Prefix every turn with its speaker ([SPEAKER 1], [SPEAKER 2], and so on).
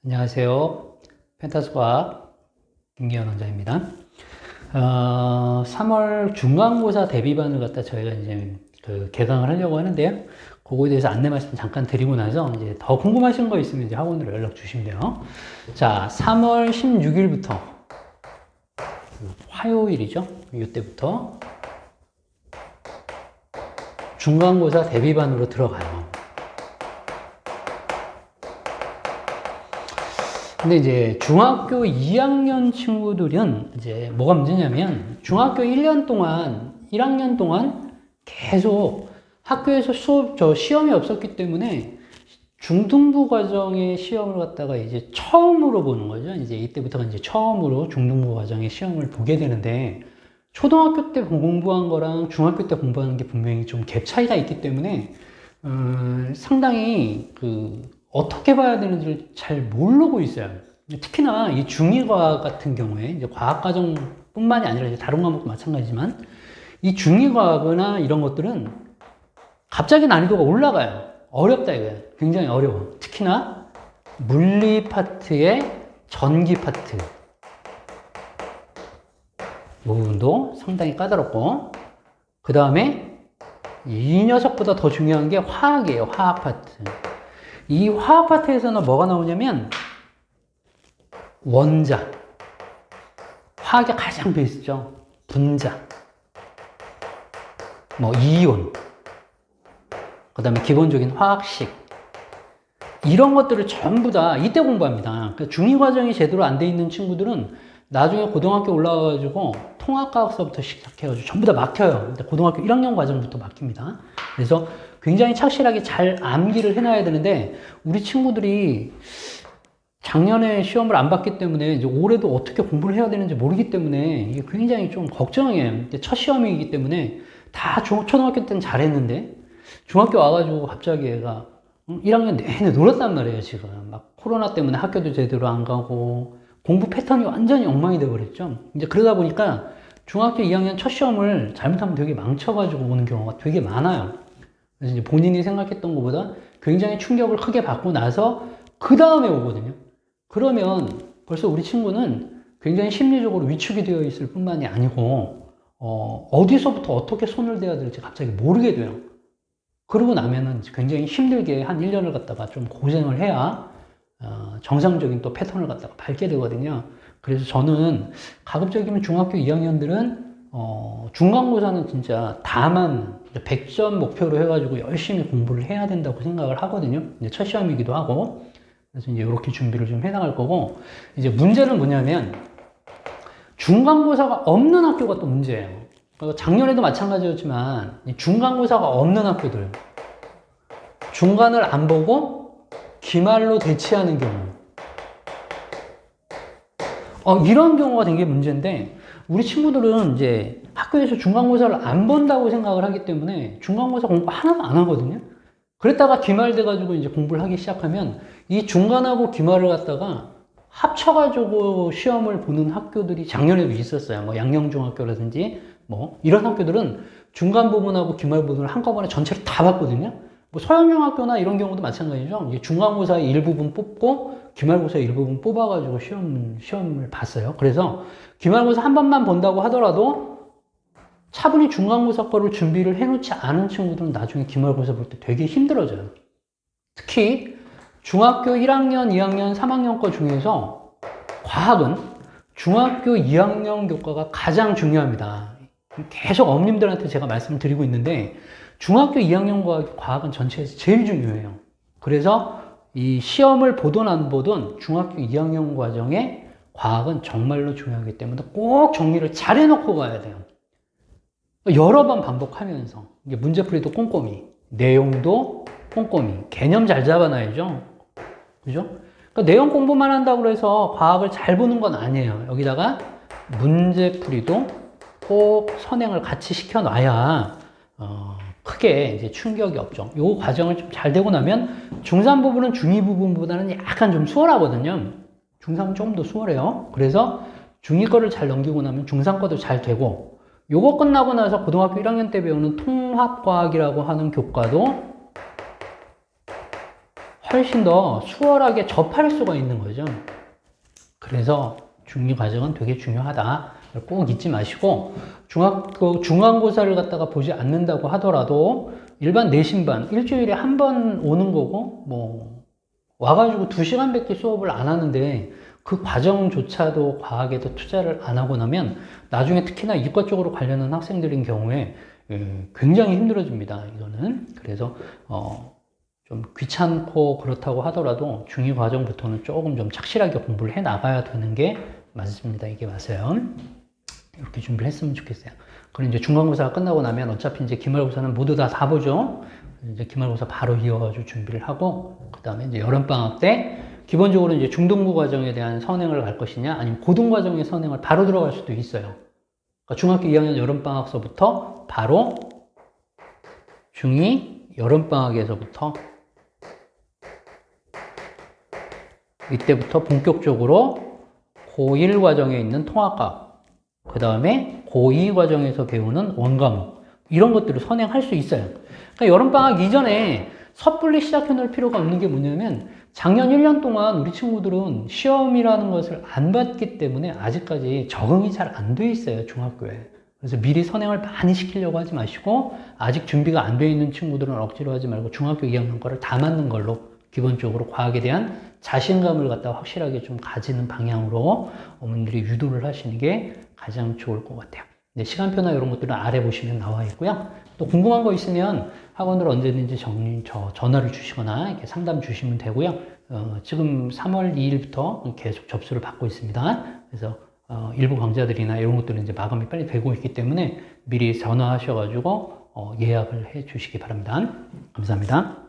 [SPEAKER 1] 안녕하세요. 펜타스과학 김기현 원장입니다. 3월 중간고사 대비반을 갖다 저희가 이제 개강을 하려고 하는데요. 그거에 대해서 안내 말씀 잠깐 드리고 나서 이제 더 궁금하신 거 있으면 이제 학원으로 연락 주시면 돼요. 자, 3월 16일부터 화요일이죠. 이때부터 중간고사 대비반으로 들어가요. 근데 이제 중학교 2학년 친구들은 이제 뭐가 문제냐면 중학교 1년 동안, 1학년 동안 계속 학교에서 시험이 없었기 때문에 중등부 과정의 시험을 갖다가 이제 처음으로 보는 거죠. 이제 이때부터가 이제 처음으로 중등부 과정의 시험을 보게 되는데 초등학교 때 공부한 거랑 중학교 때 공부하는 게 분명히 좀 갭 차이가 있기 때문에 상당히 어떻게 봐야 되는지를 잘 모르고 있어요. 특히나 이 중2과학 같은 경우에 이제 과학과정뿐만이 아니라 이제 다른 과목도 마찬가지지만 이 중2과학이나 이런 것들은 갑자기 난이도가 올라가요. 어렵다 이거예요. 굉장히 어려워. 특히나 물리 파트의 전기 파트 이 부분도 상당히 까다롭고 그 다음에 이 녀석보다 더 중요한 게 화학이에요. 화학 파트. 이 화학 파트에서는 뭐가 나오냐면 원자, 화학의 가장 베이스죠. 분자, 뭐 이온, 그 다음에 기본적인 화학식 이런 것들을 전부 다 이때 공부합니다. 그러니까 중2 과정이 제대로 안 돼 있는 친구들은 나중에 고등학교 올라와가지고 통합과학서부터 시작해가지고 전부 다 막혀요. 고등학교 1학년 과정부터 막힙니다. 그래서 굉장히 착실하게 잘 암기를 해놔야 되는데 우리 친구들이 작년에 시험을 안 봤기 때문에 이제 올해도 어떻게 공부를 해야 되는지 모르기 때문에 이게 굉장히 좀 걱정이에요. 첫 시험이기 때문에 다 초등학교 때는 잘했는데 중학교 와가지고 갑자기 얘가 1학년 내내 놀았단 말이에요. 지금 막 코로나 때문에 학교도 제대로 안 가고 공부 패턴이 완전히 엉망이 돼버렸죠. 이제 그러다 보니까 중학교 2학년 첫 시험을 잘못하면 되게 망쳐가지고 오는 경우가 되게 많아요. 그래서 이제 본인이 생각했던 것보다 굉장히 충격을 크게 받고 나서 그 다음에 오거든요. 그러면 벌써 우리 친구는 굉장히 심리적으로 위축이 되어 있을 뿐만이 아니고 어디서부터 어떻게 손을 대야 될지 갑자기 모르게 돼요. 그러고 나면은 굉장히 힘들게 한 1년을 갖다가 좀 고생을 해야 정상적인 또 패턴을 갖다가 밟게 되거든요. 그래서 저는 가급적이면 중학교 2학년들은 중간고사는 진짜 다만 100점 목표로 해가지고 열심히 공부를 해야 된다고 생각을 하거든요. 이제 첫 시험이기도 하고. 그래서 이제 이렇게 준비를 좀 해나갈 거고, 이제 문제는 뭐냐면, 중간고사가 없는 학교가 또 문제예요. 작년에도 마찬가지였지만, 중간고사가 없는 학교들, 중간을 안 보고 기말로 대치하는 경우. 이런 경우가 되게 문제인데, 우리 친구들은 이제 학교에서 중간고사를 안 본다고 생각을 하기 때문에 중간고사 공부 하나도 안 하거든요. 그랬다가 기말 돼가지고 이제 공부를 하기 시작하면 이 중간하고 기말을 갖다가 합쳐가지고 시험을 보는 학교들이 작년에도 있었어요. 뭐 양녕중학교라든지 뭐 이런 학교들은 중간 부분하고 기말 부분을 한꺼번에 전체를 다 봤거든요. 뭐 서양중학교나 이런 경우도 마찬가지죠. 이제 중간고사의 일부분 뽑고 기말고사의 일부분 뽑아가지고 시험을 봤어요. 그래서 기말고사 한 번만 본다고 하더라도 차분히 중간고사 거를 준비를 해놓지 않은 친구들은 나중에 기말고사 볼 때 되게 힘들어져요. 특히 중학교 1학년, 2학년, 3학년 거 중에서 과학은 중학교 2학년 교과가 가장 중요합니다. 계속 어머님들한테 제가 말씀을 드리고 있는데 중학교 2학년 과학은 전체에서 제일 중요해요. 그래서 이 시험을 보든 안 보든 중학교 2학년 과정의 과학은 정말로 중요하기 때문에 꼭 정리를 잘 해놓고 가야 돼요. 여러 번 반복하면서 문제풀이도 꼼꼼히, 내용도 꼼꼼히, 개념 잘 잡아놔야죠. 그죠? 그러니까 내용 공부만 한다고 해서 과학을 잘 보는 건 아니에요. 여기다가 문제풀이도 꼭 선행을 같이 시켜놔야 크게 이제 충격이 없죠. 이 과정을 좀 잘 되고 나면 중3 부분은 중2 부분보다는 약간 좀 수월하거든요. 중3은 조금 더 수월해요. 그래서 중2 거를 잘 넘기고 나면 중3 거도 잘 되고 요거 끝나고 나서 고등학교 1학년 때 배우는 통합과학이라고 하는 교과도 훨씬 더 수월하게 접할 수가 있는 거죠. 그래서 중위 과정은 되게 중요하다. 꼭 잊지 마시고 중간고사를 갖다가 보지 않는다고 하더라도 일반 내신반 일주일에 한 번 오는 거고 뭐 와가지고 2시간밖에 수업을 안 하는데 그 과정조차도 과학에도 투자를 안 하고 나면 나중에 특히나 이과 쪽으로 관련한 학생들인 경우에 굉장히 힘들어집니다. 이거는 그래서 좀 귀찮고 그렇다고 하더라도 중위 과정부터는 조금 좀 착실하게 공부를 해 나가야 되는 게 맞습니다. 이게 맞아요. 이렇게 준비를 했으면 좋겠어요. 그리고 이제 중간고사가 끝나고 나면 어차피 이제 기말고사는 모두 다 4보죠. 이제 기말고사 바로 이어가지고 준비를 하고, 그 다음에 이제 여름방학 때 기본적으로 이제 중등부 과정에 대한 선행을 갈 것이냐, 아니면 고등과정의 선행을 바로 들어갈 수도 있어요. 그러니까 중학교 2학년 여름방학서부터 바로 중2 여름방학에서부터 이때부터 본격적으로 고1 과정에 있는 통합과학, 그 다음에 고2 과정에서 배우는 원과목, 이런 것들을 선행할 수 있어요. 그러니까 여름방학 이전에 섣불리 시작해 놓을 필요가 없는 게 뭐냐면 작년 1년 동안 우리 친구들은 시험이라는 것을 안 봤기 때문에 아직까지 적응이 잘 안 돼 있어요, 중학교에. 그래서 미리 선행을 많이 시키려고 하지 마시고 아직 준비가 안 돼 있는 친구들은 억지로 하지 말고 중학교 2학년 거를 다 맞는 걸로 기본적으로 과학에 대한 자신감을 갖다 확실하게 좀 가지는 방향으로 어머니들이 유도를 하시는 게 가장 좋을 것 같아요. 네, 시간표나 이런 것들은 아래 보시면 나와 있고요. 또 궁금한 거 있으면 학원으로 언제든지 전화를 주시거나 이렇게 상담 주시면 되고요. 지금 3월 2일부터 계속 접수를 받고 있습니다. 그래서 일부 강좌들이나 이런 것들은 이제 마감이 빨리 되고 있기 때문에 미리 전화하셔가지고 예약을 해 주시기 바랍니다. 감사합니다.